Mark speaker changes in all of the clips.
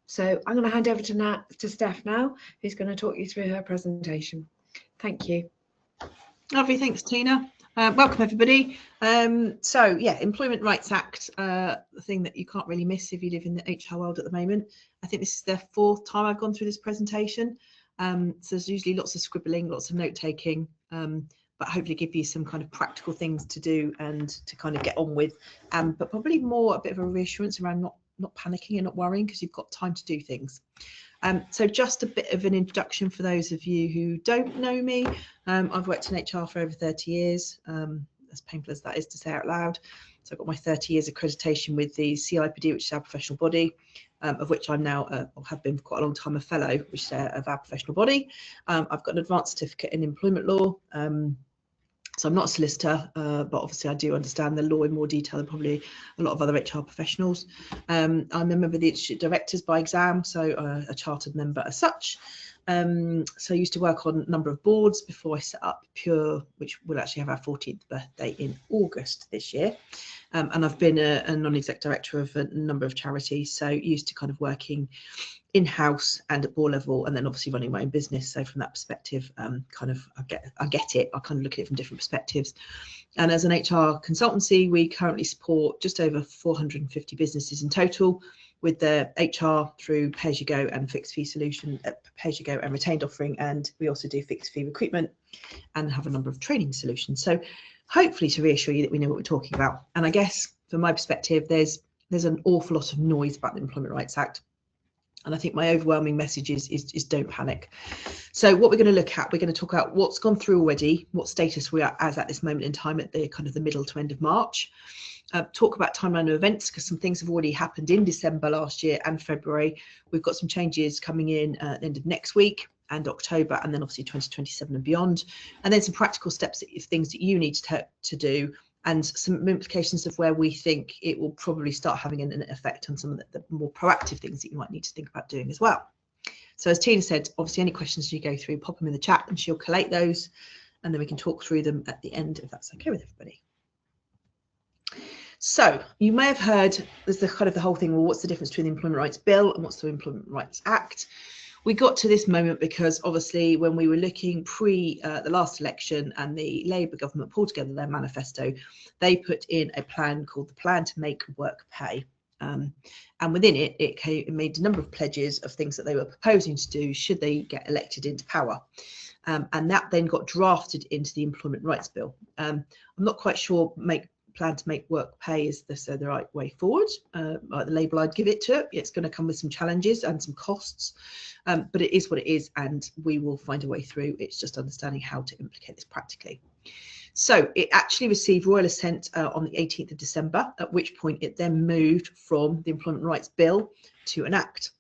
Speaker 1: So I'm going to hand over to Steph now, who's going to talk you through her presentation. Thank you.
Speaker 2: Lovely, thanks Tina. Welcome everybody. So yeah, Employment Rights Act, the thing that you can't really miss if you live in the HR world at the moment. I think this is the 4th time I've gone through this presentation. So there's usually lots of scribbling, lots of note taking, but hopefully give you some kind of practical things to do and to kind of get on with, but probably more a bit of a reassurance around not panicking and not worrying, because you've got time to do things. So just a bit of an introduction for those of you who don't know me. I've worked in HR for over 30 years, as painful as that is to say out loud. So I've got my 30 years accreditation with the CIPD, which is our professional body, of which I'm now, or have been for quite a long time, a fellow, which is of our professional body. I've got an advanced certificate in employment law. So I'm not a solicitor, but obviously I do understand the law in more detail than probably a lot of other HR professionals. I'm a member of the Institute of Directors by exam, so a chartered member as such. So I used to work on a number of boards before I set up Pure, which will actually have our 14th birthday in August this year. And I've been a non-exec director of a number of charities, so used to kind of working in-house and at board level, and then obviously running my own business. So from that perspective, kind of I get it. I kind of look at it from different perspectives. And as an HR consultancy, we currently support just over 450 businesses in total, with the HR through pay-as-you-go and fixed fee solution, pay-as-you-go and retained offering, and we also do fixed fee recruitment and have a number of training solutions. So hopefully to reassure you that we know what we're talking about. And I guess from my perspective, there's an awful lot of noise about the Employment Rights Act. And I think my overwhelming message is don't panic. So what we're going to look at, we're going to talk about what's gone through already, what status we are as at this moment in time at the kind of the middle to end of March. Talk about timeline of events, because some things have already happened in December last year and February. We've got some changes coming in at the end of next week and October, and then obviously 2027 and beyond. And then some practical steps, things that you need to do, and some implications of where we think it will probably start having an effect on some of the more proactive things that you might need to think about doing as well. So as Tina said, obviously any questions you go through, pop them in the chat and she'll collate those, and then we can talk through them at the end if that's okay with everybody. So you may have heard there's the kind of the whole thing, well, what's the difference between the Employment Rights Bill and what's the Employment Rights Act? We got to this moment because obviously when we were looking pre the last election and the Labour government pulled together their manifesto, they put in a plan called the Plan to Make Work Pay. And within it, it made a number of pledges of things that they were proposing to do should they get elected into power. And that then got drafted into the Employment Rights Bill. I'm not quite sure Plan to Make Work Pay is the right way forward. Like the label I'd give it to it. It's going to come with some challenges and some costs, but it is what it is, and we will find a way through. It's just understanding how to implicate this practically. So it actually received royal assent on the 18th of December, at which point it then moved from the Employment Rights Bill to an Act.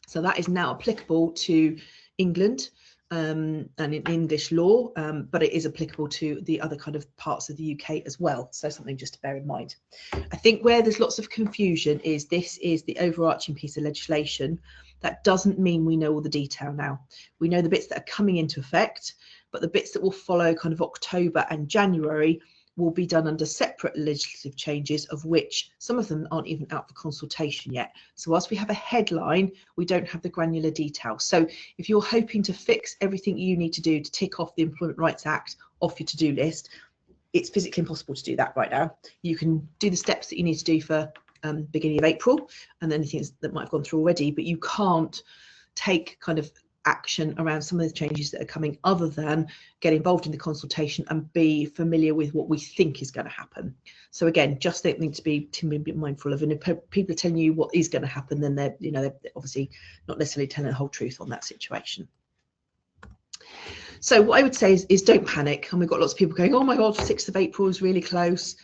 Speaker 2: So that is now applicable to England and in English law, but it is applicable to the other kind of parts of the UK as well. So something just to bear in mind. I think where there's lots of confusion is this is the overarching piece of legislation. That doesn't mean we know all the detail now. We know the bits that are coming into effect, but the bits that will follow kind of October and January will be done under separate legislative changes, of which some of them aren't even out for consultation yet. So whilst we have a headline, we don't have the granular detail. So if you're hoping to fix everything you need to do to tick off the Employment Rights Act off your to-do list, it's physically impossible to do that right now. You can do the steps that you need to do for beginning of April and anything that might have gone through already, but you can't take kind of action around some of the changes that are coming other than get involved in the consultation and be familiar with what we think is going to happen. So again, just something to be mindful of, and if people are telling you what is going to happen, then they're obviously not necessarily telling the whole truth on that situation. So what I would say is don't panic. And we've got lots of people going, oh my God, 6th of April is really close.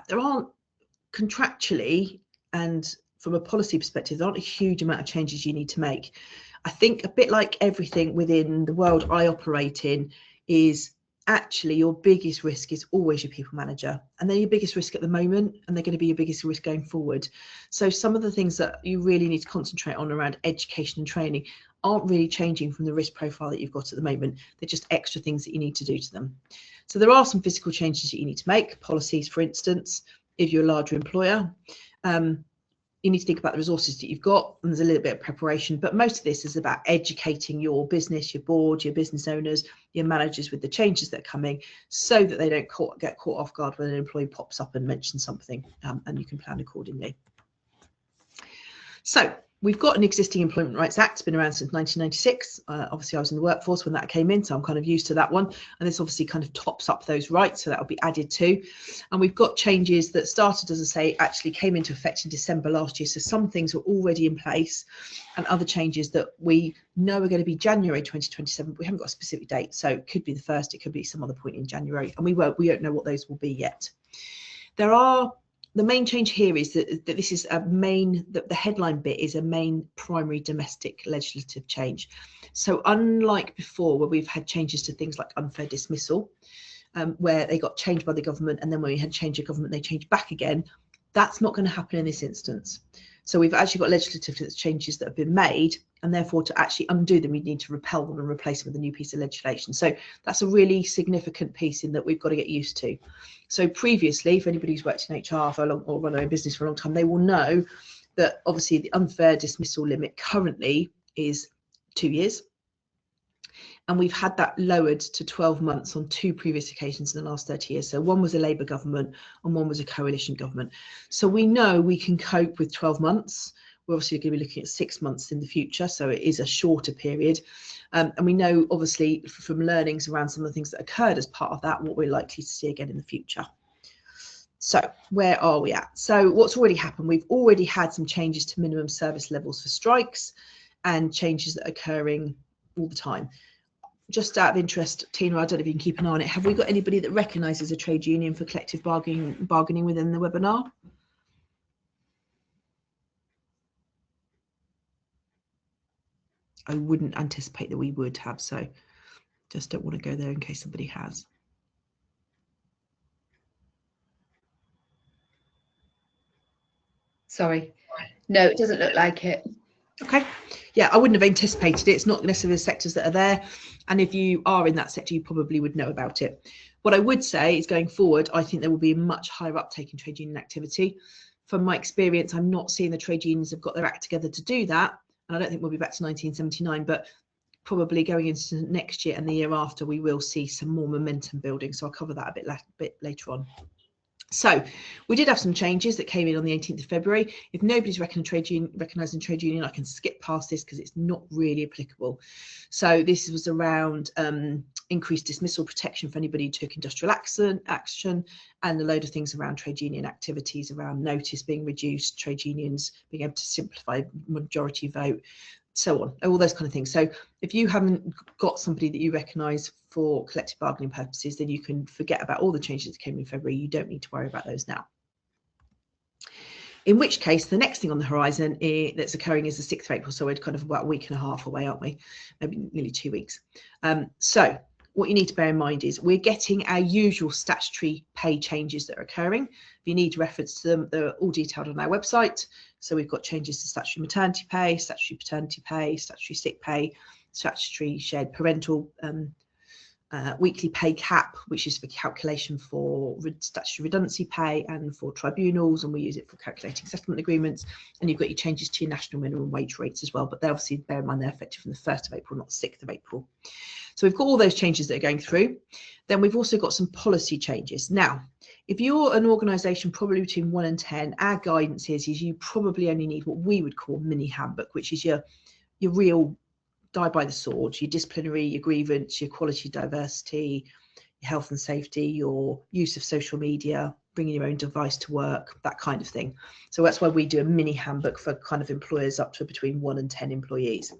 Speaker 2: There aren't contractually and from a policy perspective, there aren't a huge amount of changes you need to make. I think a bit like everything within the world I operate in is actually your biggest risk is always your people manager, and they're your biggest risk at the moment, and they're going to be your biggest risk going forward. So some of the things that you really need to concentrate on around education and training aren't really changing from the risk profile that you've got at the moment. They're just extra things that you need to do to them. So there are some physical changes that you need to make, policies, for instance, if you're a larger employer. you need to think about the resources that you've got, and there's a little bit of preparation, but most of this is about educating your business, your board, your business owners, your managers with the changes that are coming, so that they don't get caught off guard when an employee pops up and mentions something, and you can plan accordingly. So we've got an existing Employment Rights Act. It's been around since 1996. Obviously, I was in the workforce when that came in, so I'm kind of used to that one. And this obviously kind of tops up those rights, so that will be added to. And we've got changes that started, as I say, actually came into effect in December last year. So some things were already in place, and other changes that we know are going to be January 2027. But we haven't got a specific date, so it could be the 1st, it could be some other point in January, and we don't know what those will be yet. The main change here is that this is the headline bit is a main primary domestic legislative change. So unlike before, where we've had changes to things like unfair dismissal, where they got changed by the government, and then when we had change of government, they changed back again, that's not going to happen in this instance. So we've actually got legislative changes that have been made, and therefore to actually undo them, we need to repeal them and replace them with a new piece of legislation. So that's a really significant piece in that we've got to get used to. So previously, for anybody who's worked in HR for a long, or run their own business for a long time, they will know that obviously the unfair dismissal limit currently is 2 years. And we've had that lowered to 12 months on 2 previous occasions in the last 30 years. So one was a Labour government and one was a coalition government. So we know we can cope with 12 months. We're obviously going to be looking at 6 months in the future, so it is a shorter period. And we know, obviously, from learnings around some of the things that occurred as part of that, what we're likely to see again in the future. So where are we at? So what's already happened? We've already had some changes to minimum service levels for strikes, and changes that are occurring all the time. Just out of interest, Tina, I don't know if you can keep an eye on it. Have we got anybody that recognises a trade union for collective bargaining within the webinar? I wouldn't anticipate that we would have, so just don't want to go there in case somebody has.
Speaker 1: Sorry, no, it doesn't look like it.
Speaker 2: Okay, yeah, I wouldn't have anticipated it. It's not necessarily the sectors that are there, and if you are in that sector, you probably would know about it. What I would say is, going forward, I think there will be a much higher uptake in trade union activity. From my experience, I'm not seeing the trade unions have got their act together to do that, and I don't think we'll be back to 1979, but probably going into next year and the year after, we will see some more momentum building. So I'll cover that a bit later on. So we did have some changes that came in on the 18th of February. If nobody's recognising trade union, I can skip past this because it's not really applicable. So this was around increased dismissal protection for anybody who took industrial action, and a load of things around trade union activities, around notice being reduced, trade unions being able to simplify majority vote, so on, all those kind of things. So if you haven't got somebody that you recognise for collective bargaining purposes, then you can forget about all the changes that came in February. You don't need to worry about those now. In which case, the next thing on the horizon that's occurring is the 6th of April. So we're kind of about a week and a half away, aren't we? Maybe nearly 2 weeks. So what you need to bear in mind is we're getting our usual statutory pay changes that are occurring. If you need reference to them, they're all detailed on our website. So we've got changes to statutory maternity pay, statutory paternity pay, statutory sick pay, statutory shared parental weekly pay cap, which is for calculation for statutory redundancy pay and for tribunals, and we use it for calculating settlement agreements. And you've got your changes to your national minimum wage rates as well, but they obviously, bear in mind, they're effective from the 1st of April, not 6th of April. So we've got all those changes that are going through. Then we've also got some policy changes. Now, if you're an organisation probably between 1 and 10, our guidance is you probably only need what we would call mini handbook, which is your real die by the sword, your disciplinary, your grievance, your quality, diversity, your health and safety, your use of social media, bringing your own device to work, that kind of thing. So that's why we do a mini handbook for kind of employers up to between 1 and 10 employees.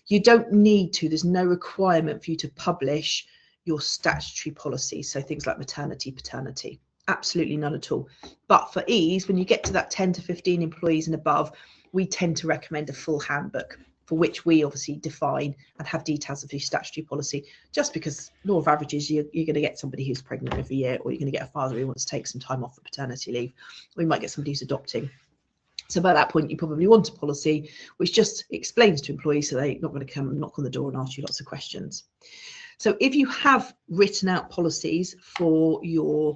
Speaker 2: You don't need to, there's no requirement for you to publish your statutory policy. So things like maternity, paternity, absolutely none at all. But for ease, when you get to that 10 to 15 employees and above, we tend to recommend a full handbook, for which we obviously define and have details of your statutory policy, just because law of averages, you're going to get somebody who's pregnant every year, or you're going to get a father who wants to take some time off for paternity leave, or you might get somebody who's adopting. So by that point, you probably want a policy which just explains to employees so they're not going to come and knock on the door and ask you lots of questions. So if you have written out policies for your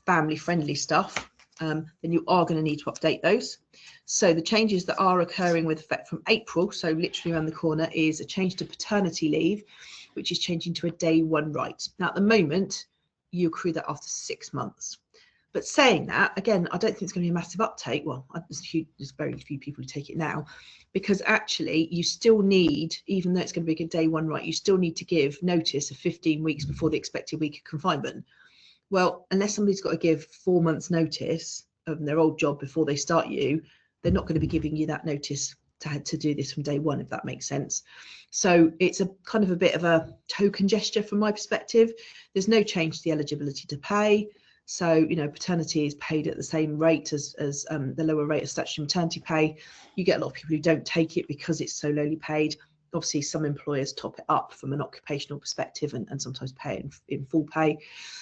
Speaker 2: family-friendly stuff, then you are going to need to update those. So the changes that are occurring with effect from April, so literally around the corner, is a change to paternity leave, which is changing to a day one right. Now, at the moment, you accrue that after 6 months. But saying that, again, I don't think it's going to be a massive uptake. Well, there's very few people who take it now, because actually you still need, even though it's going to be a day one right, you still need to give notice of 15 weeks before the expected week of confinement. Well, unless somebody's got to give 4 months notice of their old job before they start you, they're not going to be giving you that notice to do this from day one, if that makes sense. So it's a kind of a bit of a token gesture from my perspective. There's no change to the eligibility to pay. So, you know, paternity is paid at the same rate as the lower rate of statutory maternity pay. You get a lot of people who don't take it because it's so lowly paid. Obviously, some employers top it up from an occupational perspective and sometimes pay in full pay.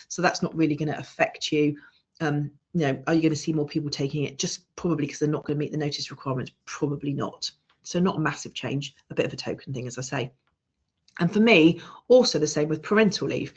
Speaker 2: So that's not really going to affect you. You know, are you going to see more people taking it? Just probably because they're not going to meet the notice requirements? Probably not. So not a massive change, a bit of a token thing, as I say. And for me, also the same with parental leave.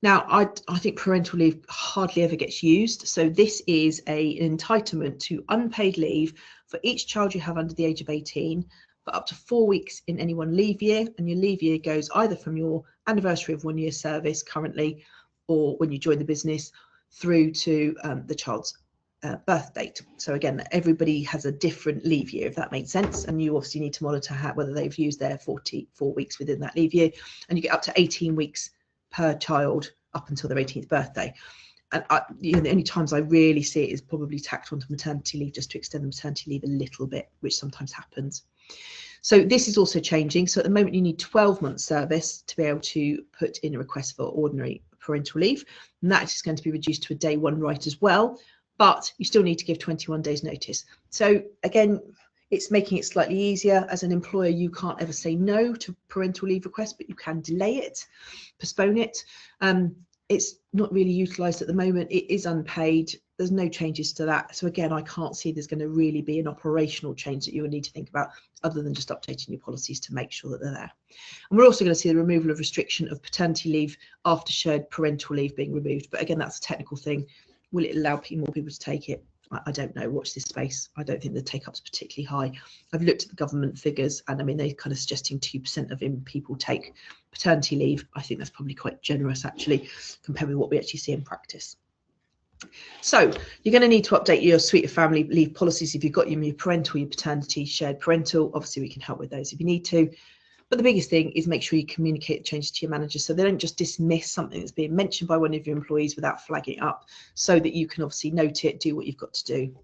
Speaker 2: Now, I think parental leave hardly ever gets used. So this is an entitlement to unpaid leave for each child you have under the age of 18, for up to 4 weeks in any one leave year. And your leave year goes either from your anniversary of 1 year service currently, or when you join the business, through to the child's birth date. So again, everybody has a different leave year, if that makes sense. And you obviously need to monitor whether they've used their 44 weeks within that leave year. And you get up to 18 weeks per child up until their 18th birthday. And you know, the only times I really see it is probably tacked onto maternity leave, just to extend the maternity leave a little bit, which sometimes happens. So this is also changing. So at the moment, you need 12 months service to be able to put in a request for ordinary parental leave. And that is going to be reduced to a day one right as well. But you still need to give 21 days notice. So again, it's making it slightly easier. As an employer, you can't ever say no to parental leave requests, but you can delay it, postpone it. It's not really utilised at the moment. It is unpaid. There's no changes to that. So again, I can't see there's going to really be an operational change that you would need to think about, other than just updating your policies to make sure that they're there. And we're also going to see the removal of restriction of paternity leave after shared parental leave being removed. But again, that's a technical thing. Will it allow more people to take it? I don't know. Watch this space. I don't think the take up's particularly high. I've looked at the government figures, and I mean, they're kind of suggesting 2% of people take paternity leave. I think that's probably quite generous, actually, compared with what we actually see in practice. So you're going to need to update your suite of family leave policies. If you've got your parental, your paternity, shared parental, obviously we can help with those if you need to. But the biggest thing is make sure you communicate the changes to your manager, so they don't just dismiss something that's being mentioned by one of your employees without flagging it up, so that you can obviously note it, do what you've got to do.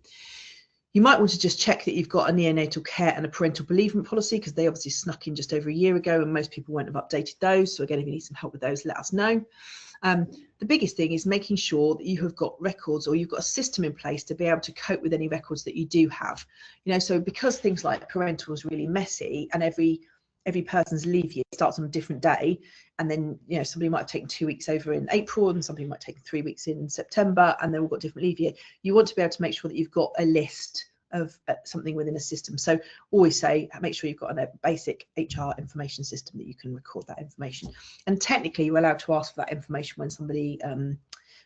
Speaker 2: You might want to just check that you've got a neonatal care and a parental bereavement policy, because they obviously snuck in just over a year ago and most people won't have updated those. So again, if you need some help with those, let us know. The biggest thing is making sure that you have got records, or you've got a system in place to be able to cope with any records that you do have. You know, so because things like parental is really messy, and every person's leave year starts on a different day, and then, you know, somebody might have taken 2 weeks over in April and somebody might take 3 weeks in September, and they've all got different leave year. You want to be able to make sure that you've got a list of something within a system. So always say, make sure you've got a basic HR information system that you can record that information. And technically you're allowed to ask for that information when somebody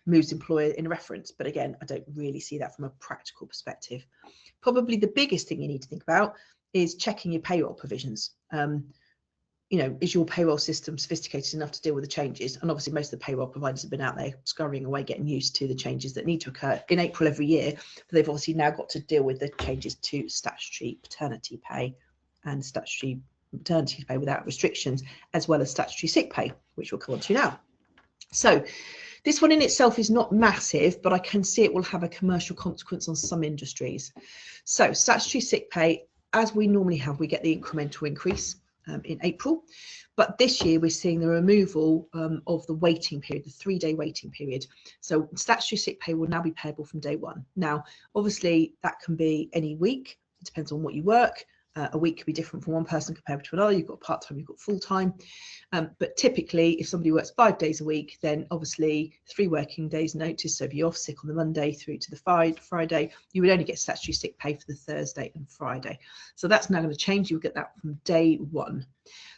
Speaker 2: moves employer in a reference. But again, I don't really see that from a practical perspective. Probably the biggest thing you need to think about is checking your payroll provisions. You know, is your payroll system sophisticated enough to deal with the changes? And obviously most of the payroll providers have been out there scurrying away, getting used to the changes that need to occur in April every year, but they've obviously now got to deal with the changes to statutory paternity pay and statutory maternity pay without restrictions, as well as statutory sick pay, which we'll come on to now. So this one in itself is not massive, but I can see it will have a commercial consequence on some industries. So statutory sick pay, as we normally have, we get the incremental increase in April, but this year we're seeing the removal of the waiting period, the 3-day waiting period. So statutory sick pay will now be payable from day one. Now, obviously that can be any week. It depends on what you work. A week could be different from one person compared to another. You've got part-time, you've got full-time. But typically, if somebody works 5 days a week, then obviously 3 working days notice. So if you're off sick on the Monday through to the Friday, you would only get statutory sick pay for the Thursday and Friday. So that's now going to change. You'll get that from day one.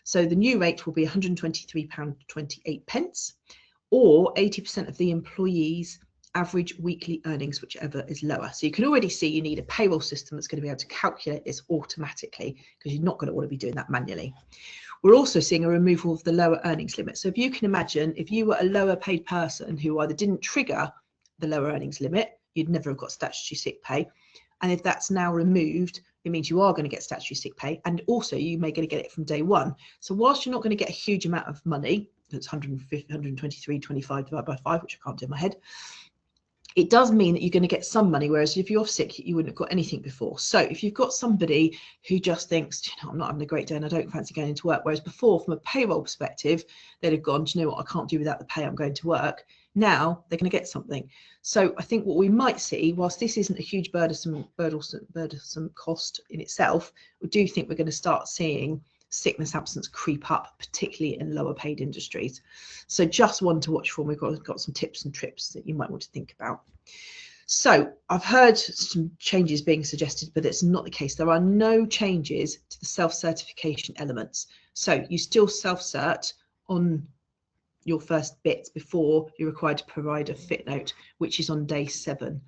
Speaker 2: So the new rate will be £123.28, or 80% of the employee's average weekly earnings, whichever is lower. So you can already see you need a payroll system that's going to be able to calculate this automatically, because you're not going to want to be doing that manually. We're also seeing a removal of the lower earnings limit. So if you can imagine, if you were a lower paid person who either didn't trigger the lower earnings limit, you'd never have got statutory sick pay. And if that's now removed, it means you are going to get statutory sick pay, and also you may get it from day one. So whilst you're not going to get a huge amount of money, that's 123.25 divided by 5, which I can't do in my head, it does mean that you're going to get some money, whereas if you're off sick, you wouldn't have got anything before. So if you've got somebody who just thinks, you know, I'm not having a great day and I don't fancy going into work, whereas before, from a payroll perspective, they'd have gone, do you know what, I can't do without the pay, I'm going to work. Now they're going to get something. So I think what we might see, whilst this isn't a huge burdensome cost in itself, we do think we're going to start seeing sickness absence creep up, particularly in lower paid industries. So just one to watch for. We've got some tips and trips that you might want to think about. So I've heard some changes being suggested, but it's not the case. There are no changes to the self-certification elements. So you still self-cert on your first bits before you're required to provide a fit note, which is on day 7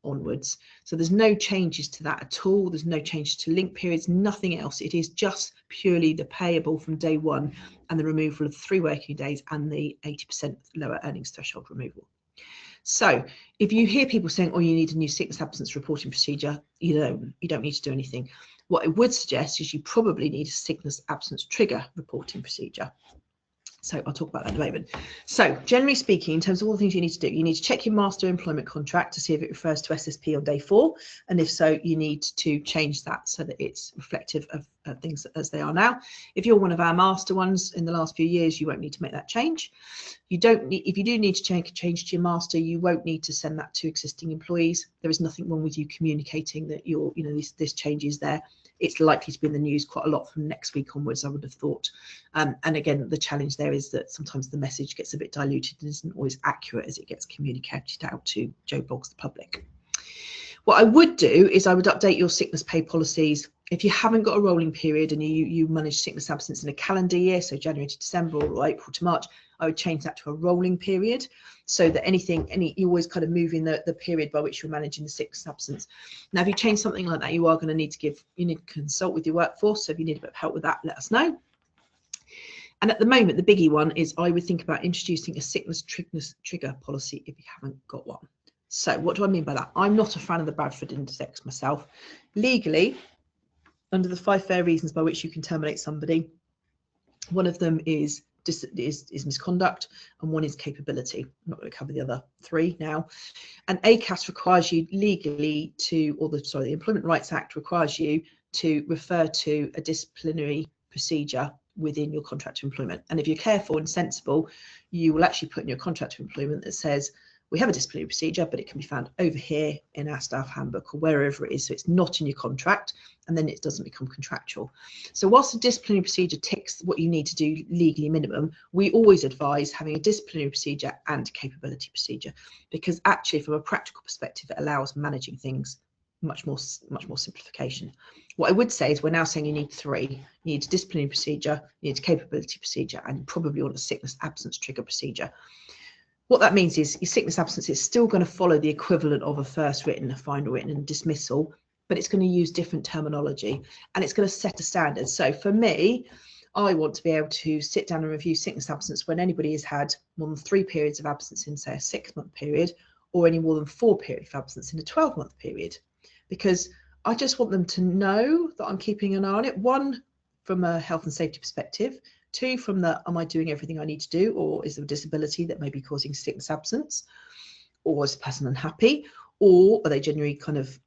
Speaker 2: onwards. So there's no changes to that at all. There's no change to link periods, nothing else. It is just purely the payable from day 1 and the removal of 3 working days and the 80% lower earnings threshold removal. So if you hear people saying, oh, you need a new sickness absence reporting procedure, you don't need to do anything. What I would suggest is you probably need a sickness absence trigger reporting procedure. So I'll talk about that in a moment. So generally speaking, in terms of all the things you need to do, you need to check your master employment contract to see if it refers to SSP on day 4. And if so, you need to change that so that it's reflective of things as they are now. If you're one of our master ones in the last few years, you won't need to make that change. You don't need, if you do need to change to your master, you won't need to send that to existing employees. There is nothing wrong with you communicating that you're, this change is there. It's likely to be in the news quite a lot from next week onwards, I would have thought. And again, the challenge there is that sometimes the message gets a bit diluted and isn't always accurate as it gets communicated out to Joe Boggs, the public. What I would do is I would update your sickness pay policies. If you haven't got a rolling period and you manage sickness absence in a calendar year, so January to December or April to March, I would change that to a rolling period, so that you always kind of move in the period by which you're managing the sickness absence. Now, if you change something like that, you are going to need to consult with your workforce. So if you need a bit of help with that, let us know. And at the moment, the biggie one is I would think about introducing a sickness trigger policy if you haven't got one. So what do I mean by that? I'm not a fan of the Bradford Index myself. Legally, under the 5 fair reasons by which you can terminate somebody, one of them is misconduct and one is capability. I'm not going to cover the other 3 now. And ACAS requires you legally to, or the Employment Rights Act requires you to refer to a disciplinary procedure within your contract of employment. And if you're careful and sensible, you will actually put in your contract of employment that says, we have a disciplinary procedure, but it can be found over here in our staff handbook or wherever it is. So it's not in your contract, and then it doesn't become contractual. So whilst the disciplinary procedure ticks what you need to do legally minimum, we always advise having a disciplinary procedure and a capability procedure, because actually from a practical perspective, it allows managing things much more simplification. What I would say is we're now saying you need 3. You need a disciplinary procedure, you need a capability procedure, and you probably want a sickness absence trigger procedure. What that means is your sickness absence is still going to follow the equivalent of a first written, a final written and dismissal, but it's going to use different terminology and it's going to set a standard. So for me, I want to be able to sit down and review sickness absence when anybody has had more than 3 periods of absence in, say, a 6-month period, or any more than 4 periods of absence in a 12-month period, because I just want them to know that I'm keeping an eye on it. 1, from a health and safety perspective. 2, from the, am I doing everything I need to do, or is there a disability that may be causing sickness absence, or is the person unhappy, or are they generally kind of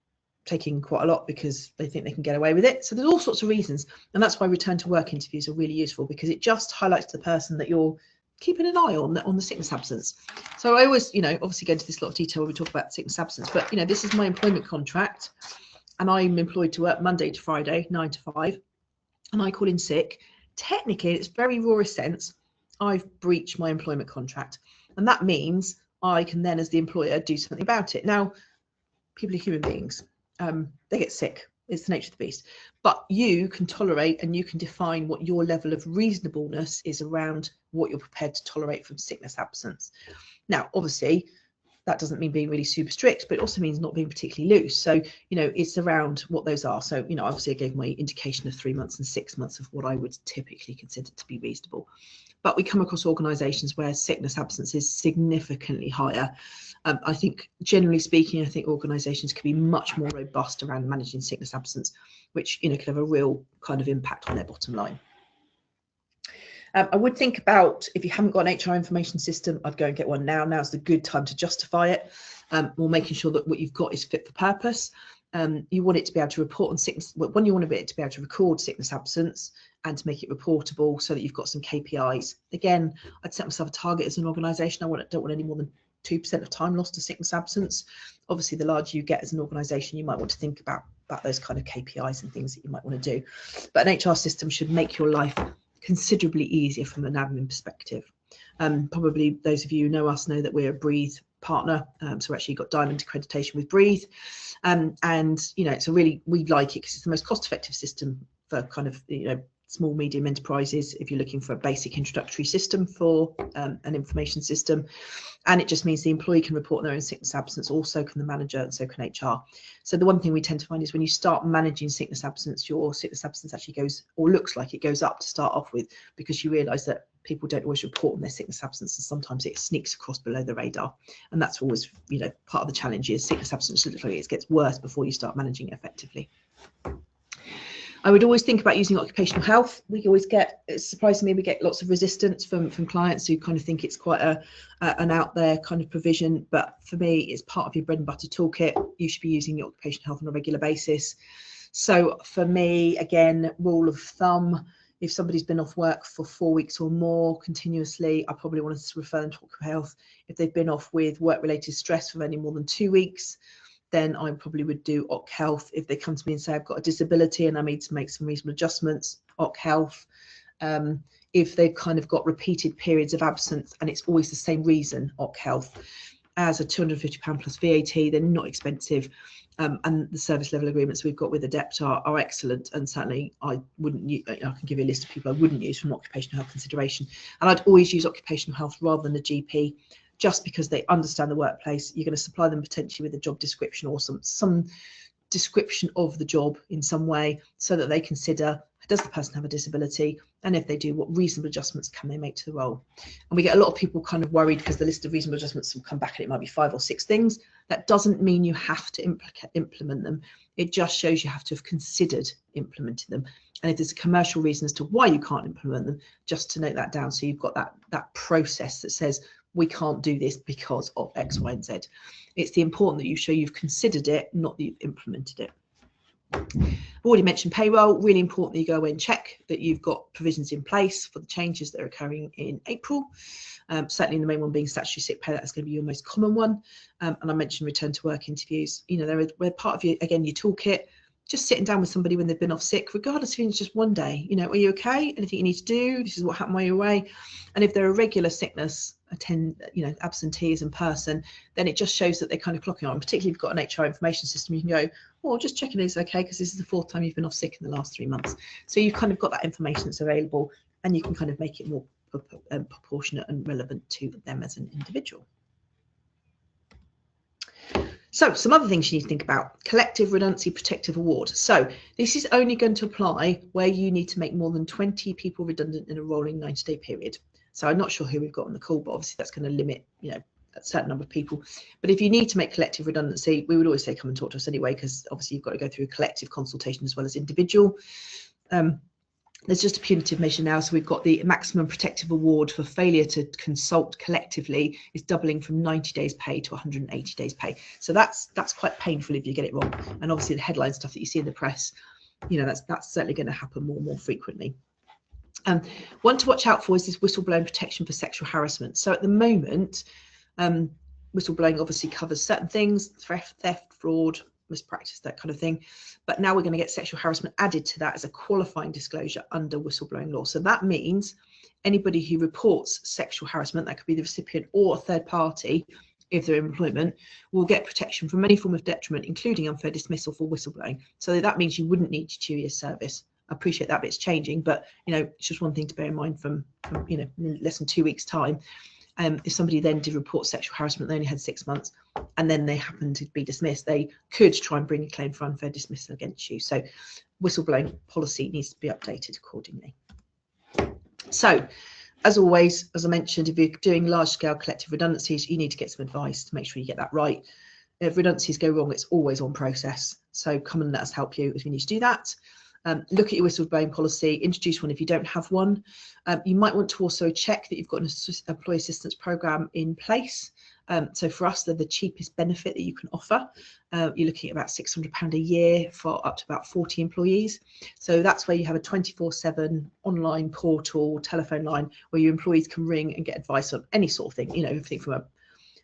Speaker 2: taking quite a lot because they think they can get away with it? So there's all sorts of reasons, and that's why return to work interviews are really useful, because it just highlights to the person that you're keeping an eye on the sickness absence. So I always, obviously go into this lot of detail when we talk about sickness absence, but this is my employment contract, and I'm employed to work Monday to Friday, 9 to 5, and I call in sick. Technically, in its very rawest sense, I've breached my employment contract, and that means I can then, as the employer, do something about it. Now, people are human beings. They get sick. It's the nature of the beast. But you can tolerate, and you can define what your level of reasonableness is around what you're prepared to tolerate from sickness absence. Now, obviously, That doesn't mean being really super strict, but it also means not being particularly loose. So, you know, it's around what those are. So, you know, obviously I gave my indication of 3 months and 6 months of what I would typically consider to be reasonable. But we come across organisations where sickness absence is significantly higher. I think, generally speaking, I think organisations can be much more robust around managing sickness absence, which, you know, could have a real kind of impact on their bottom line. I would think about, if you haven't got an HR information system, I'd go and get one now. Now's the good time to justify it, or making sure that what you've got is fit for purpose. You want it to be able to report on sickness. One, you want to be able to record sickness absence and to make it reportable so that you've got some KPIs. Again, I'd set myself a target as an organisation. Don't want any more than 2% of time lost to sickness absence. Obviously, the larger you get as an organisation, you might want to think about those kind of KPIs and things that you might want to do. But an HR system should make your life considerably easier from an admin perspective. Probably those of you who know us know that we're a Breathe partner, so we actually got Diamond accreditation with Breathe, and you know, it's we like it because it's the most cost-effective system for kind of, you know, small medium enterprises if you're looking for a basic introductory system for an information system. And it just means the employee can report their own sickness absence, also can the manager, and so can HR. So the one thing we tend to find is when you start managing sickness absence, your sickness absence actually goes, or looks like it goes up to start off with, because you realise that people don't always report on their sickness absence, and sometimes it sneaks across below the radar. And that's always, you know, part of the challenge is sickness absence literally it gets worse before you start managing it effectively. I would always think about using occupational health. We always get, it's surprising me, we get lots of resistance from clients who kind of think it's quite an out there kind of provision. But for me, it's part of your bread and butter toolkit. You should be using your occupational health on a regular basis. So for me, again, rule of thumb, if somebody's been off work for 4 weeks or more continuously, I probably want to refer them to occupational health. If they've been off with work-related stress for any more than 2 weeks, then I probably would do OC Health. If they come to me and say I've got a disability and I need to make some reasonable adjustments, OC Health. If they've kind of got repeated periods of absence and it's always the same reason, OC Health. As a £250 plus VAT, they're not expensive, and the service level agreements we've got with Adept are excellent. And certainly I wouldn't use, I can give you a list of people I wouldn't use from an occupational health consideration. And I'd always use occupational health rather than a GP, just because they understand the workplace. You're going to supply them potentially with a job description or some description of the job in some way, so that they consider, does the person have a disability? And if they do, what reasonable adjustments can they make to the role? And we get a lot of people kind of worried because the list of reasonable adjustments will come back and it might be 5 or 6 things. That doesn't mean you have to implement them. It just shows you have to have considered implementing them. And if there's a commercial reason as to why you can't implement them, just to note that down, so you've got that process that says, we can't do this because of X, Y, and Z. It's the important that you show you've considered it, not that you've implemented it. I've already mentioned payroll. Really important that you go away and check that you've got provisions in place for the changes that are occurring in April. Certainly the main one being statutory sick pay, that's going to be your most common one. And I mentioned return to work interviews. You know, they're part of your, again, your toolkit. Just sitting down with somebody when they've been off sick, regardless if it's just one day, you know, are you okay? Anything you need to do? This is what happened while you're away. And if they're a regular sickness, absenteeism person, then it just shows that they're kind of clocking on. Particularly if you've got an HR information system, you can go, oh, just checking it's okay, because this is the 4th time you've been off sick in the last 3 months. So you've kind of got that information that's available, and you can kind of make it more proportionate and relevant to them as an individual. So some other things you need to think about: collective redundancy protective award. So this is only going to apply where you need to make more than 20 people redundant in a rolling 90-day period. So I'm not sure who we've got on the call, but obviously that's going to limit, you know, a certain number of people. But if you need to make collective redundancy, we would always say come and talk to us anyway, because obviously you've got to go through a collective consultation as well as individual. There's just a punitive measure now. So we've got the maximum protective award for failure to consult collectively is doubling from 90 days pay to 180 days pay. So that's quite painful if you get it wrong. And obviously the headline stuff that you see in the press, you know, that's certainly going to happen more and more frequently. One to watch out for is this whistleblowing protection for sexual harassment. So at the moment, whistleblowing obviously covers certain things: theft, fraud, mispractice, that kind of thing. But now we're going to get sexual harassment added to that as a qualifying disclosure under whistleblowing law. So that means anybody who reports sexual harassment, that could be the recipient or a third party if they're in employment, will get protection from any form of detriment, including unfair dismissal for whistleblowing. So that means you wouldn't need 2 years service. I appreciate that bit's changing, but you know, it's just one thing to bear in mind from you know, less than 2 weeks time. If somebody then did report sexual harassment, they only had 6 months, and then they happened to be dismissed, they could try and bring a claim for unfair dismissal against you. So whistleblowing policy needs to be updated accordingly. So as always, as I mentioned, if you're doing large-scale collective redundancies, you need to get some advice to make sure you get that right. If redundancies go wrong, it's always on process. So come and let us help you if you need to do that. Look at your whistleblowing policy, introduce one if you don't have one. You might want to also check that you've got an employee assistance programme in place. So for us, they're the cheapest benefit that you can offer. You're looking at about £600 a year for up to about 40 employees. So that's where you have a 24/7 online portal, telephone line, where your employees can ring and get advice on any sort of thing, you know, everything from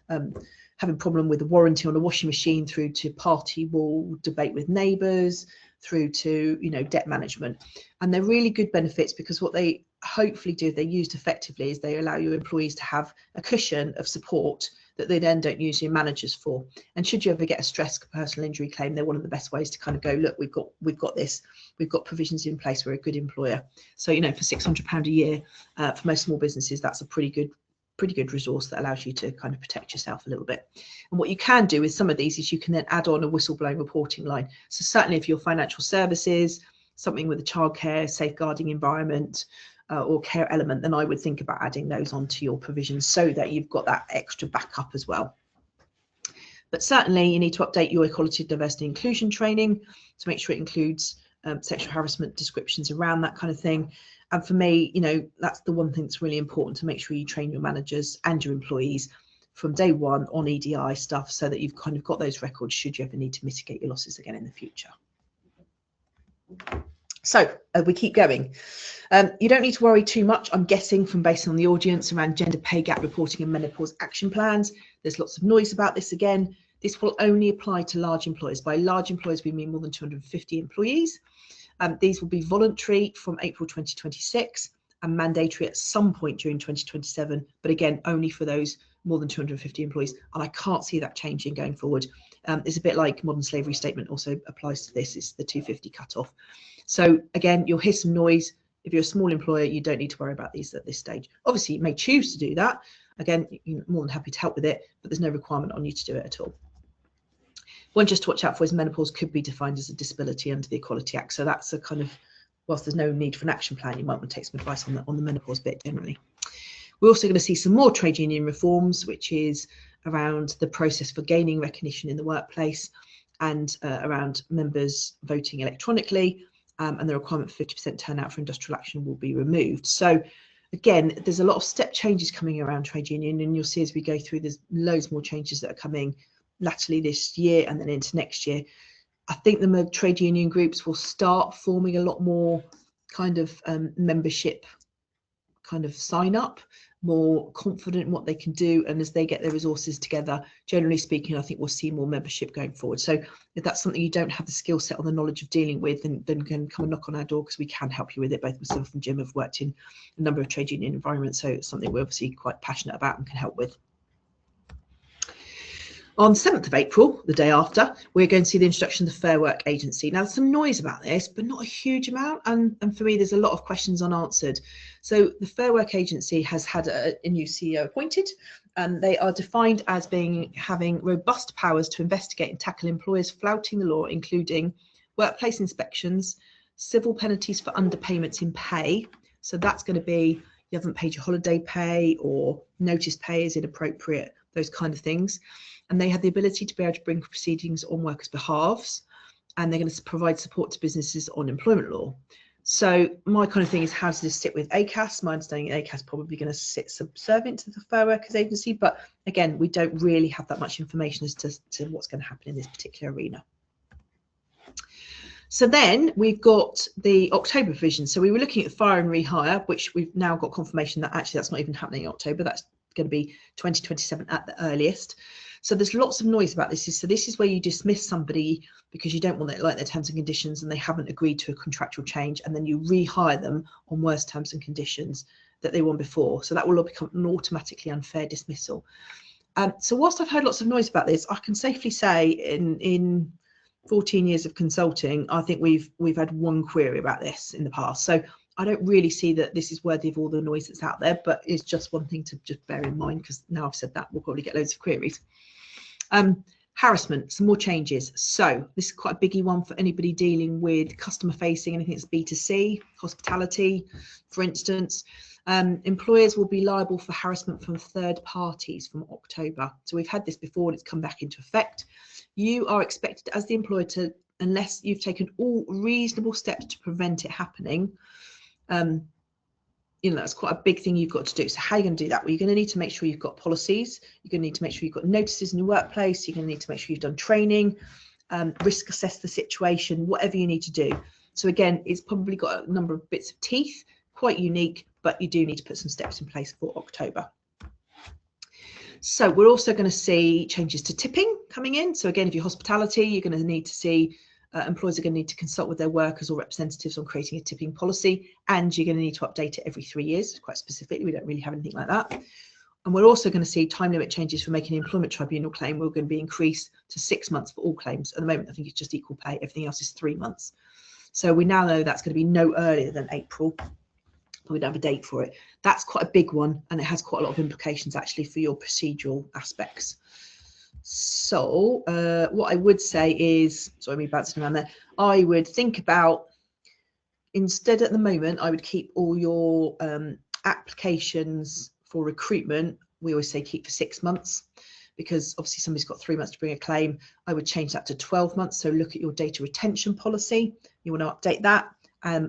Speaker 2: having a problem with the warranty on a washing machine through to party wall debate with neighbours, through to, you know, debt management. And they're really good benefits, because what they hopefully do, if they're used effectively, is they allow your employees to have a cushion of support that they then don't use your managers for. And should you ever get a stress personal injury claim, they're one of the best ways to kind of go, look, we've got this, we've got provisions in place, we're a good employer. So, you know, for £600 a year, for most small businesses, that's a pretty good resource that allows you to kind of protect yourself a little bit. And what you can do with some of these is you can then add on a whistleblowing reporting line. So certainly if you're financial services, something with a childcare, safeguarding environment, or care element, then I would think about adding those onto your provisions so that you've got that extra backup as well. But certainly you need to update your equality, diversity, inclusion training to make sure it includes sexual harassment descriptions around that kind of thing. And for me, you know, that's the one thing that's really important, to make sure you train your managers and your employees from day one on EDI stuff, so that you've kind of got those records should you ever need to mitigate your losses again in the future. So we keep going. You don't need to worry too much, I'm guessing, from based on the audience, around gender pay gap reporting and menopause action plans. There's lots of noise about this again. This will only apply to large employers. By large employers, we mean more than 250 employees. These will be voluntary from April 2026 and mandatory at some point during 2027, but again, only for those more than 250 employees. And I can't see that changing going forward. It's a bit like modern slavery statement also applies to this. It's the 250 cutoff. So again, you'll hear some noise. If you're a small employer, you don't need to worry about these at this stage. Obviously, you may choose to do that. Again, you're more than happy to help with it, but there's no requirement on you to do it at all. One just to watch out for is menopause could be defined as a disability under the Equality Act. So that's a kind of, whilst there's no need for an action plan, you might want to take some advice on the menopause bit generally. We're also going to see some more trade union reforms, which is around the process for gaining recognition in the workplace, and around members voting electronically, and the requirement for 50% turnout for industrial action will be removed. So again, there's a lot of step changes coming around trade union, and you'll see as we go through, there's loads more changes that are coming latterly this year and then into next year. I think the trade union groups will start forming a lot more kind of membership kind of sign up, more confident in what they can do, and as they get their resources together, generally speaking, I think we'll see more membership going forward. So if that's something you don't have the skill set or the knowledge of dealing with, then can come and knock on our door, because we can help you with it. Both myself and Jim have worked in a number of trade union environments, so it's something we're obviously quite passionate about and can help with. On 7th of April, the day after, we're going to see the introduction of the Fair Work Agency. Now, there's some noise about this, but not a huge amount. And for me, there's a lot of questions unanswered. So the Fair Work Agency has had a new CEO appointed, and they are defined as having robust powers to investigate and tackle employers flouting the law, including workplace inspections, civil penalties for underpayments in pay. So that's going to be you haven't paid your holiday pay, or notice pay is inappropriate, those kind of things. And they have the ability to be able to bring proceedings on workers' behalves, and they're going to provide support to businesses on employment law. So my kind of thing is, how does this sit with ACAS? My understanding is ACAS probably going to sit subservient to the Fair Workers Agency, but again, we don't really have that much information as to what's going to happen in this particular arena. So then we've got the October provision. So we were looking at fire and rehire, which we've now got confirmation that actually that's not even happening in October. That's going to be 2027 at the earliest. So there's lots of noise about this. So this is where you dismiss somebody because you don't want to like their terms and conditions and they haven't agreed to a contractual change, and then you rehire them on worse terms and conditions that they won before. So that will become an automatically unfair dismissal. So whilst I've heard lots of noise about this, I can safely say in 14 years of consulting, I think we've had one query about this in the past. So I don't really see that this is worthy of all the noise that's out there, but it's just one thing to just bear in mind, because now I've said that, we'll probably get loads of queries. Harassment, some more changes. So this is quite a biggie one for anybody dealing with customer facing, anything that's B2C, hospitality, for instance. Employers will be liable for harassment from third parties from October. So we've had this before and it's come back into effect. You are expected as the employer to, unless you've taken all reasonable steps to prevent it happening, you know, that's quite a big thing you've got to do. So how are you going to do that? Well, you're going to need to make sure you've got policies. You're going to need to make sure you've got notices in your workplace. You're going to need to make sure you've done training, risk assess the situation, whatever you need to do. So again, it's probably got a number of bits of teeth, quite unique, but you do need to put some steps in place for October. So we're also going to see changes to tipping coming in. So again, if you're hospitality, you're going to need to see employers are going to need to consult with their workers or representatives on creating a tipping policy, and you're going to need to update it every 3 years, quite specifically. We don't really have anything like that. And we're also going to see time limit changes for making an employment tribunal claim. We're going to be increased to 6 months for all claims. At the moment, I think it's just equal pay. Everything else is 3 months. So we now know that's going to be no earlier than April. We don't have a date for it. That's quite a big one, and it has quite a lot of implications actually for your procedural aspects. So what I would say is, sorry, me bouncing around there, I would think about, instead at the moment, I would keep all your applications for recruitment, we always say keep for 6 months, because obviously somebody's got 3 months to bring a claim. I would change that to 12 months. So look at your data retention policy. You want to update that.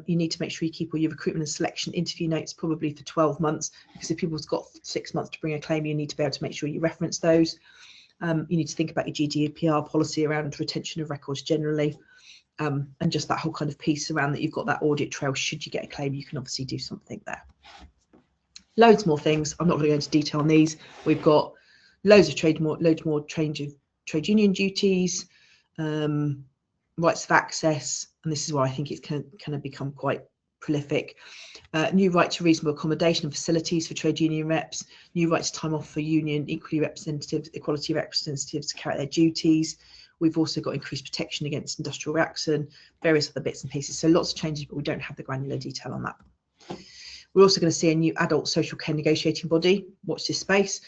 Speaker 2: You need to make sure you keep all your recruitment and selection interview notes probably for 12 months, because if people's got 6 months to bring a claim, you need to be able to make sure you reference those. You need to think about your GDPR policy around retention of records generally, and just that whole kind of piece around that you've got that audit trail. Should you get a claim, you can obviously do something there. Loads more things. I'm not going to go into detail on these. We've got loads more trade union duties, rights of access, and this is where I think it's kind of become quite prolific. New right to reasonable accommodation and facilities for trade union reps, new right to time off for union equality representatives to carry out their duties. We've also got increased protection against industrial accident, various other bits and pieces. So lots of changes, but we don't have the granular detail on that. We're also going to see a new adult social care negotiating body. Watch this space.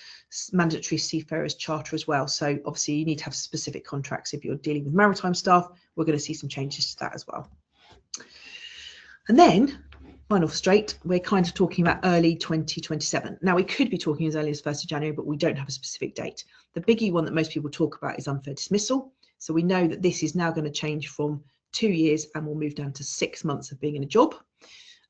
Speaker 2: Mandatory seafarers charter as well. So obviously you need to have specific contracts. If you're dealing with maritime staff, we're going to see some changes to that as well. And then, final straight, we're kind of talking about early 2027. Now, we could be talking as early as 1st of January, but we don't have a specific date. The biggie one that most people talk about is unfair dismissal. So we know that this is now going to change from 2 years and we'll move down to 6 months of being in a job.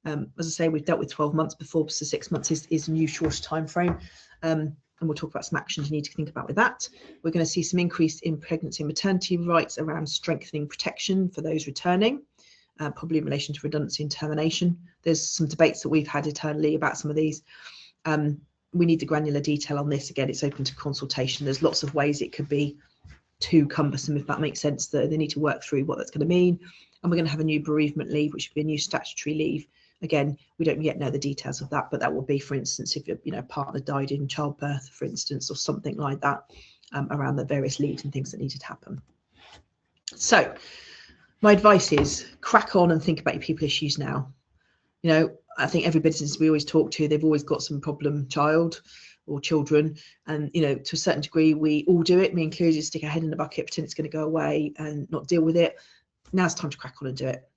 Speaker 2: As I say, we've dealt with 12 months before, so 6 months is a new shorter time frame. And we'll talk about some actions you need to think about with that. We're going to see some increase in pregnancy and maternity rights around strengthening protection for those returning, probably in relation to redundancy and termination. There's some debates that we've had internally about some of these. We need the granular detail on this. Again, it's open to consultation. There's lots of ways it could be too cumbersome, if that makes sense, that they need to work through what that's going to mean. And we're going to have a new bereavement leave, which would be a new statutory leave. Again, we don't yet know the details of that, but that will be, for instance, if your partner died in childbirth, for instance, or something like that, around the various leaves and things that needed to happen. So my advice is crack on and think about your people issues now. I think every business we always talk to, they've always got some problem child or children, and to a certain degree we all do it, me included, stick our head in the bucket, pretend it's going to go away and not deal with it. Now it's time to crack on and do it.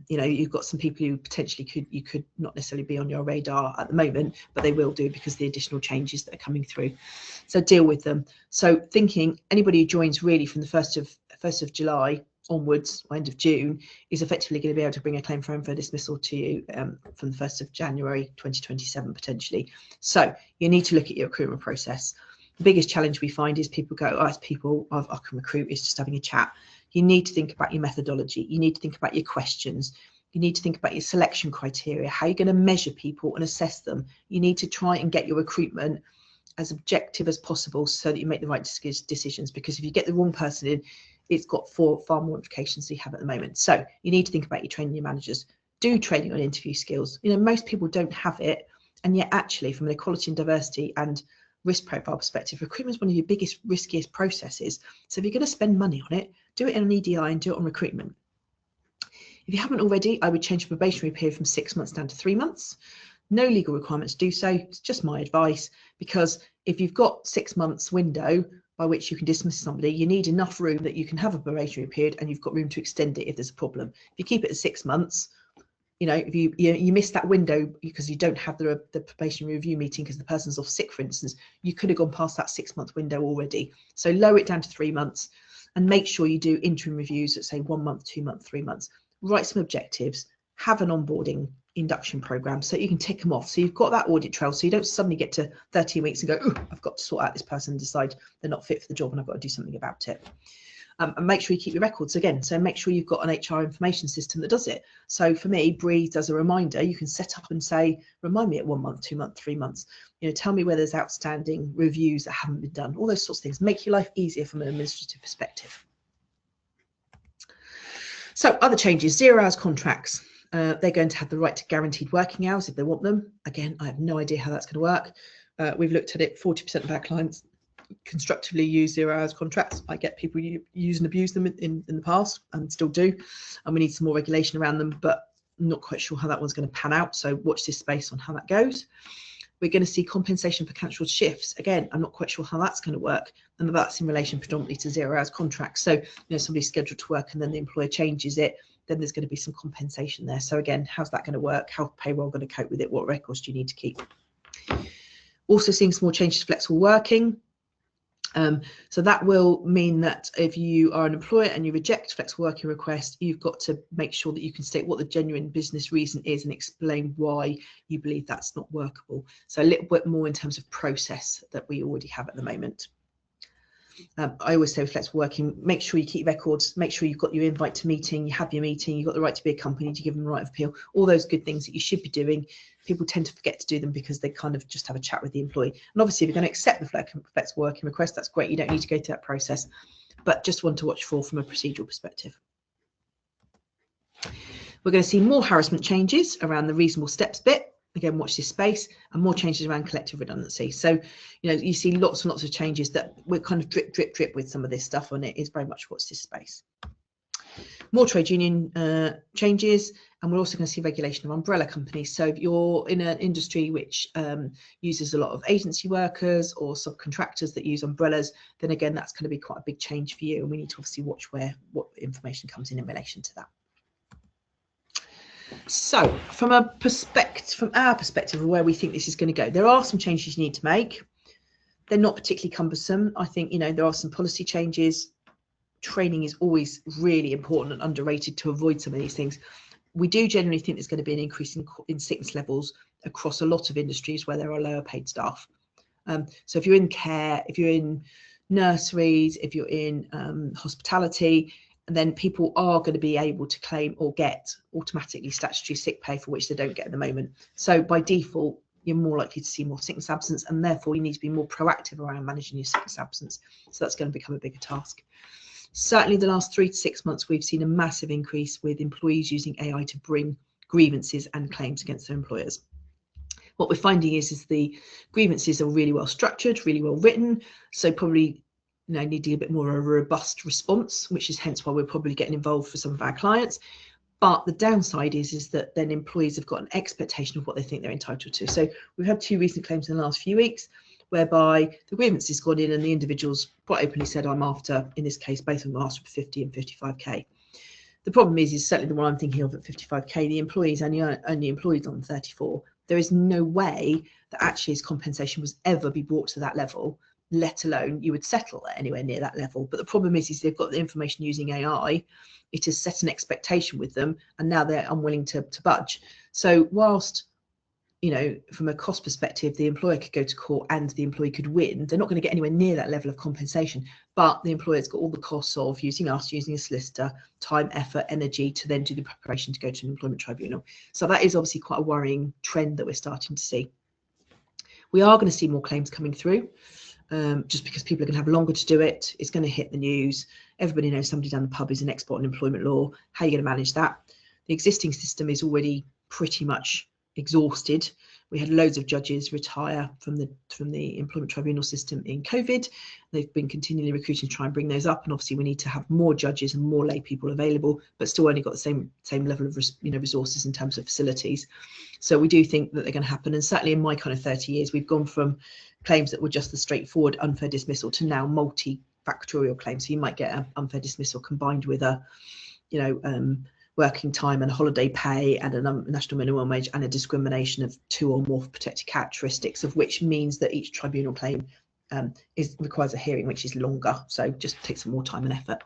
Speaker 2: You've got some people who potentially could not necessarily be on your radar at the moment, but they will do because of the additional changes that are coming through. So deal with them. So thinking anybody who joins really from the 1st of July onwards, or end of June, is effectively going to be able to bring a claim for unfair dismissal to you from the 1st of January 2027 potentially. So you need to look at your recruitment process. The biggest challenge we find is people go, as people I can recruit, it's just having a chat. You need to think about your methodology. You need to think about your questions. You need to think about your selection criteria, how you're going to measure people and assess them. You need to try and get your recruitment as objective as possible so that you make the right decisions, because if you get the wrong person in, it's got far more implications than you have at the moment. So you need to think about your training your managers. Do training on interview skills. Most people don't have it, and yet actually from an equality and diversity and risk profile perspective, recruitment is one of your biggest, riskiest processes. So if you're going to spend money on it, do it on EDI and do it on recruitment. If you haven't already, I would change the probationary period from 6 months down to 3 months. No legal requirement to do so. It's just my advice, because if you've got 6 months window by which you can dismiss somebody, you need enough room that you can have a probationary period, and you've got room to extend it if there's a problem. If you keep it at 6 months, you know, if you miss that window because you don't have the probationary review meeting because the person's off sick, for instance, you could have gone past that 6 month window already. So lower it down to 3 months, and make sure you do interim reviews at, say, 1 month, 2 months, 3 months. Write some objectives, have an onboarding induction program so you can tick them off. So you've got that audit trail, so you don't suddenly get to 13 weeks and go, oh, I've got to sort out this person and decide they're not fit for the job and I've got to do something about it. And make sure you keep your records again. So make sure you've got an HR information system that does it. So for me, Breathe does a reminder. You can set up and say, remind me at 1 month, 2 months, 3 months. You know, tell me where there's outstanding reviews that haven't been done. All those sorts of things. Make your life easier from an administrative perspective. So other changes, 0 hours contracts. They're going to have the right to guaranteed working hours if they want them. Again, I have no idea how that's going to work. We've looked at it. 40% of our clients constructively use 0 hours contracts. I get people use and abuse them in the past, and still do, and we need some more regulation around them, but I'm not quite sure how that one's going to pan out, so watch this space on how that goes. We're going to see compensation for cancelled shifts. Again, I'm not quite sure how that's going to work, and that's in relation predominantly to 0 hours contracts. So, you know, somebody's scheduled to work and then the employer changes it, then there's going to be some compensation there. So again, how's that going to work? How's payroll going to cope with it? What records do you need to keep? Also seeing some more changes to flexible working. So that will mean that if you are an employer and you reject flexible working request, you've got to make sure that you can state what the genuine business reason is and explain why you believe that's not workable. So a little bit more in terms of process that we already have at the moment. I always say with flexible working, make sure you keep records, make sure you've got your invite to meeting, you have your meeting, you've got the right to be accompanied, you give them the right of appeal, all those good things that you should be doing. People tend to forget to do them because they kind of just have a chat with the employee. And obviously, if you're going to accept the flexible working request, that's great. You don't need to go through that process, but just one to watch for from a procedural perspective. We're going to see more harassment changes around the reasonable steps bit. Again, watch this space, and more changes around collective redundancy. So, you know, you see lots and lots of changes that we're kind of drip, drip, drip with some of this stuff, and it is very much watch this space. More trade union changes, and we're also going to see regulation of umbrella companies. So if you're in an industry which uses a lot of agency workers or subcontractors that use umbrellas, then again, that's going to be quite a big change for you, and we need to obviously watch what information comes in relation to that. So from our perspective of where we think this is going to go, there are some changes you need to make. They're not particularly cumbersome. I think, you know, there are some policy changes. Training is always really important and underrated to avoid some of these things. We do generally think there's going to be an increase in sickness levels across a lot of industries where there are lower paid staff. So if you're in care, if you're in nurseries, if you're in hospitality, and then people are going to be able to claim or get automatically statutory sick pay, for which they don't get at the moment. So by default, you're more likely to see more sickness absence, and therefore you need to be more proactive around managing your sickness absence. So that's going to become a bigger task. Certainly the last 3 to 6 months, we've seen a massive increase with employees using AI to bring grievances and claims against their employers. What we're finding is the grievances are really well structured, really well written, so probably needing a bit more of a robust response, which is hence why we're probably getting involved for some of our clients. But the downside is that then employees have got an expectation of what they think they're entitled to. So we've had 2 recent claims in the last few weeks whereby the grievance has gone in and the individuals quite openly said, I'm after, in this case, both of them asked for 50 and 55k. The problem is certainly the one I'm thinking of at 55k, the employees only employed on 34. There is no way that actually his compensation was ever be brought to that level, let alone you would settle at anywhere near that level. But the problem is they've got the information using AI. It has set an expectation with them, and now they're unwilling to budge. So whilst, you know, from a cost perspective, the employer could go to court and the employee could win, they're not going to get anywhere near that level of compensation. But the employer's got all the costs of using us, using a solicitor, time, effort, energy to then do the preparation to go to an employment tribunal. So that is obviously quite a worrying trend that we're starting to see. We are going to see more claims coming through. Just because people are going to have longer to do it. It's going to hit the news. Everybody knows somebody down the pub is an expert on employment law. How are you going to manage that? The existing system is already pretty much exhausted. We had loads of judges retire from the employment tribunal system in COVID. They've been continually recruiting to try and bring those up, and obviously we need to have more judges and more lay people available, but still only got the same level of resources in terms of facilities. So we do think that they're going to happen, and certainly in my kind of 30 years, we've gone from claims that were just the straightforward unfair dismissal to now multifactorial claims. So you might get an unfair dismissal combined with a working time and holiday pay and a national minimum wage and a discrimination of 2 or more protected characteristics, of which means that each tribunal claim requires a hearing which is longer, so just takes some more time and effort.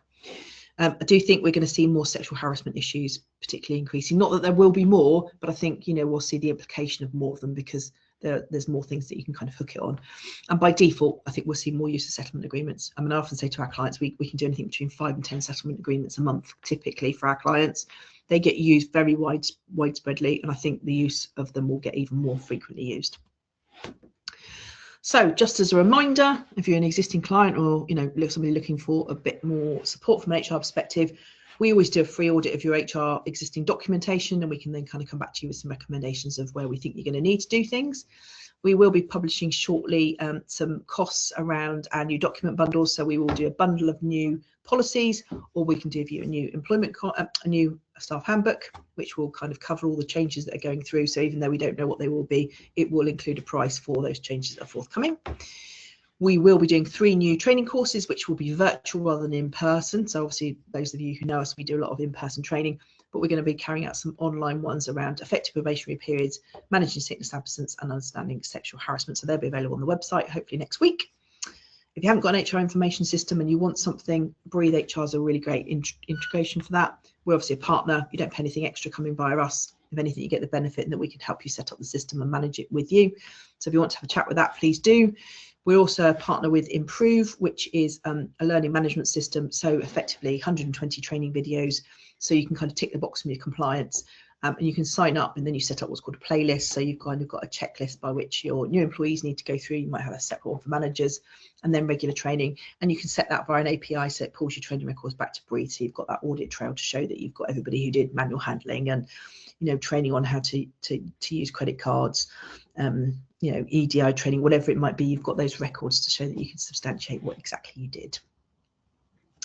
Speaker 2: I do think we're going to see more sexual harassment issues particularly increasing. Not that there will be more, but I think we'll see the implication of more of them because there's more things that you can kind of hook it on. And by default, I think we'll see more use of settlement agreements. I mean, I often say to our clients, we can do anything between 5 and 10 settlement agreements a month, typically for our clients. They get used very widespreadly, and I think the use of them will get even more frequently used. So just as a reminder, if you're an existing client or somebody looking for a bit more support from an HR perspective, we always do a free audit of your HR existing documentation, and we can then kind of come back to you with some recommendations of where we think you're going to need to do things. We will be publishing shortly some costs around our new document bundles. So we will do a bundle of new policies, or we can give you a new a new staff handbook, which will kind of cover all the changes that are going through. So even though we don't know what they will be, it will include a price for those changes that are forthcoming. We will be doing 3 new training courses, which will be virtual rather than in person. So obviously, those of you who know us, we do a lot of in-person training, but we're going to be carrying out some online ones around effective probationary periods, managing sickness absence, and understanding sexual harassment. So they'll be available on the website, hopefully next week. If you haven't got an HR information system and you want something, Breathe HR is a really great integration for that. We're obviously a partner. You don't pay anything extra coming via us. If anything, you get the benefit and that we can help you set up the system and manage it with you. So if you want to have a chat with that, please do. We're also a partner with Improve, which is a learning management system. So effectively 120 training videos. So you can kind of tick the box from your compliance, and you can sign up, and then you set up what's called a playlist. So you've kind of got a checklist by which your new employees need to go through. You might have a separate one for managers, and then regular training. And you can set that via an API, so it pulls your training records back to Breathe. So you've got that audit trail to show that you've got everybody who did manual handling and training on how to use credit cards, EDI training, whatever it might be. You've got those records to show that you can substantiate what exactly you did.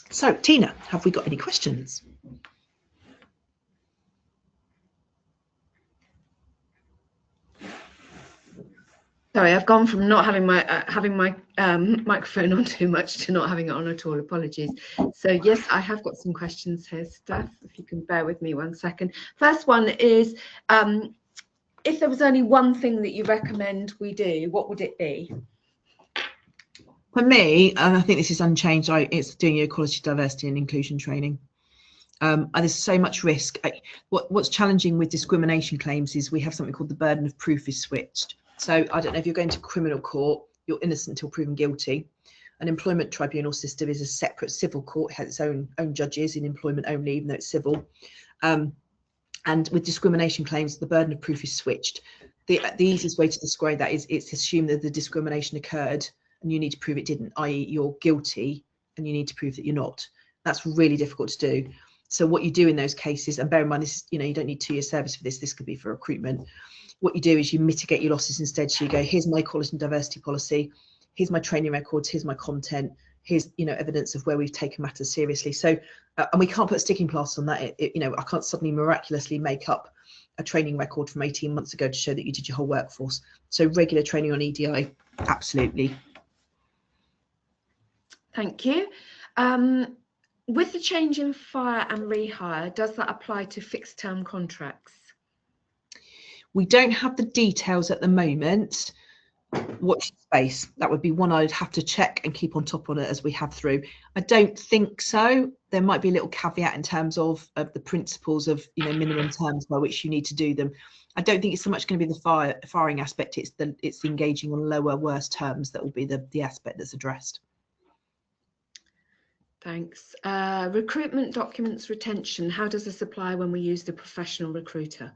Speaker 2: So Tina, have we got any questions?
Speaker 1: Sorry, I've gone from not having my microphone on too much to not having it on at all. Apologies. So yes, I have got some questions here, Steph, if you can bear with me 1 second. First one is, if there was only one thing that you recommend we do, what would it be?
Speaker 2: For me, and I think this is unchanged, it's doing your equality, diversity and inclusion training. And there's so much risk. What's challenging with discrimination claims is we have something called the burden of proof is switched. So I don't know if you're going to criminal court, you're innocent until proven guilty. An employment tribunal system is a separate civil court, has its own judges in employment only, even though it's civil. And with discrimination claims, the burden of proof is switched. The easiest way to describe that is it's assumed that the discrimination occurred and you need to prove it didn't, i.e. you're guilty and you need to prove that you're not. That's really difficult to do. So what you do in those cases, and bear in mind this, you don't need 2 years service for this could be for recruitment. What you do is you mitigate your losses instead. So you go, here's my equality and diversity policy, here's my training records, here's my content, here's evidence of where we've taken matters seriously. So and we can't put sticking plasters on that. I can't suddenly miraculously make up a training record from 18 months ago to show that you did your whole workforce. So regular training on EDI, absolutely.
Speaker 1: Thank you. With the change in fire and rehire, does that apply to fixed term contracts?
Speaker 2: We don't have the details at the moment. Watch the space. That would be one I'd have to check and keep on top on it as we have through. I don't think so. There might be a little caveat in terms of the principles of minimum terms by which you need to do them. I don't think it's so much going to be the firing aspect. It's engaging on lower, worse terms that will be the aspect that's addressed.
Speaker 1: Thanks. Recruitment documents retention. How does this apply when we use the professional recruiter?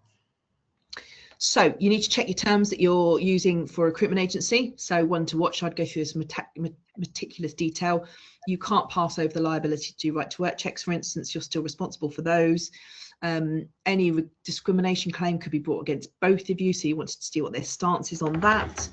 Speaker 2: So you need to check your terms that you're using for a recruitment agency. So one to watch, I'd go through some meticulous detail. You can't pass over the liability to do right to work checks, for instance. You're still responsible for those. Any discrimination claim could be brought against both of you, so you wanted to see what their stance is on that.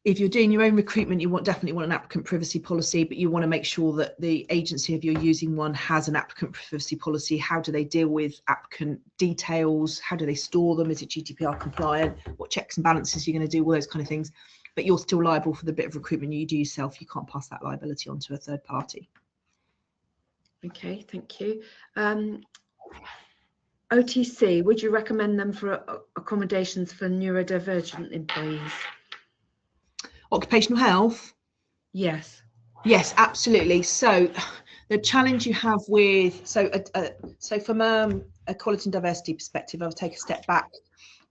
Speaker 2: If you're doing your own recruitment, you definitely want an applicant privacy policy, but you want to make sure that the agency, if you're using one, has an applicant privacy policy. How do they deal with applicant details? How do they store them? Is it GDPR compliant? What checks and balances you're going to do? All those kind of things. But you're still liable for the bit of recruitment you do yourself. You can't pass that liability on to a third party.
Speaker 1: Okay, thank you. OTC, would you recommend them for accommodations for neurodivergent employees?
Speaker 2: Occupational health?
Speaker 1: Yes.
Speaker 2: Yes, absolutely. So the challenge you have with, so from a equality and diversity perspective, I'll take a step back.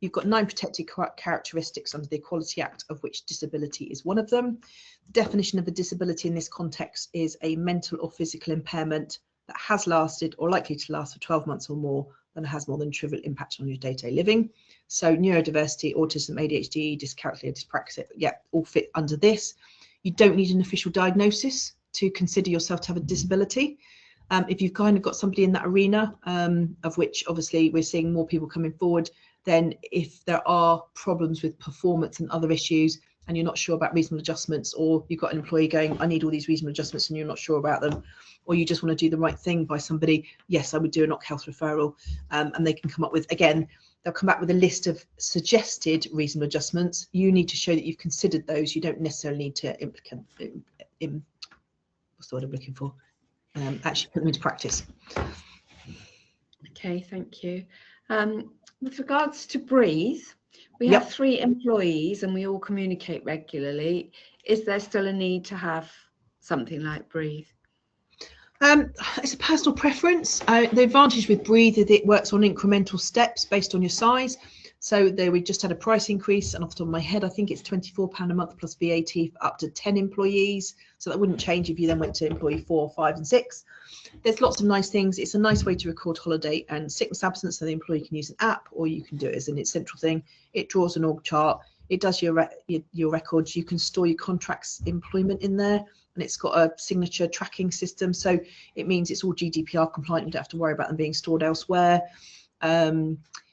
Speaker 2: You've got 9 protected characteristics under the Equality Act, of which disability is one of them. The definition of a disability in this context is a mental or physical impairment that has lasted or likely to last for 12 months or more and has more than trivial impact on your day-to-day living. So neurodiversity, autism, ADHD, dyscalculia, dyspraxia, yeah, all fit under this. You don't need an official diagnosis to consider yourself to have a disability. If you've kind of got somebody in that arena, of which obviously we're seeing more people coming forward, then if there are problems with performance and other issues and you're not sure about reasonable adjustments, or you've got an employee going, I need all these reasonable adjustments, and you're not sure about them, or you just want to do the right thing by somebody, yes, I would do a knock health referral, and they can come up with, again, they'll come back with a list of suggested reasonable adjustments. You need to show that you've considered those. You don't necessarily need to what's the word I'm looking for? Actually put them into practice.
Speaker 1: Okay, thank you. With regards to Breathe, we have 3 employees and we all communicate regularly. Is there still a need to have something like Breathe?
Speaker 2: It's a personal preference. The advantage with Breathe is it works on incremental steps based on your size. So we just had a price increase, and off the top of my head, I think it's £24 a month plus VAT for up to 10 employees. So that wouldn't change if you then went to employee 4, 5 and 6. There's lots of nice things. It's a nice way to record holiday and sickness absence, so the employee can use an app, or you can do it as an essential thing. It draws an org chart. It does your records. You can store your contracts employment in there, and it's got a signature tracking system. So it means it's all GDPR compliant. You don't have to worry about them being stored elsewhere.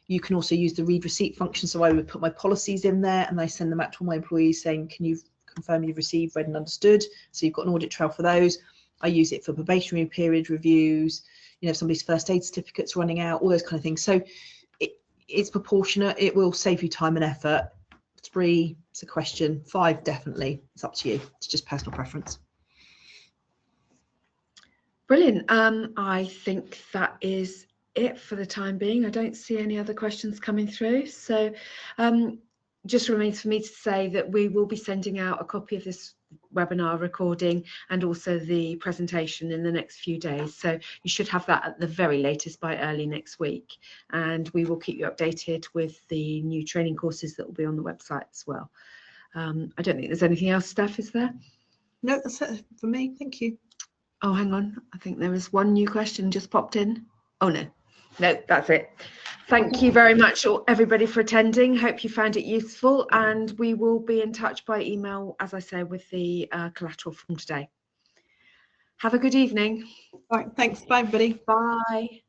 Speaker 2: You can also use the read receipt function. So I would put my policies in there and I send them out to all my employees saying, can you confirm you've received, read and understood? So you've got an audit trail for those. I use it for probationary period reviews, if somebody's first aid certificate's running out, all those kind of things. So it's proportionate. It will save you time and effort. 3, it's a question. 5, definitely. It's up to you. It's just personal preference.
Speaker 1: Brilliant. I think that is it for the time being. I don't see any other questions coming through. So just remains for me to say that we will be sending out a copy of this webinar recording and also the presentation in the next few days. So you should have that at the very latest by early next week. And we will keep you updated with the new training courses that will be on the website as well. I don't think there's anything else, Steph, is there?
Speaker 2: No, that's it for me. Thank you.
Speaker 1: Oh, hang on. I think there is one new question just popped in. Oh, no, that's it. Thank you very much, everybody, for attending. Hope you found it useful, and we will be in touch by email, as I say, with the collateral from today. Have a good evening.
Speaker 2: All right, thanks. Bye, everybody.
Speaker 1: Bye.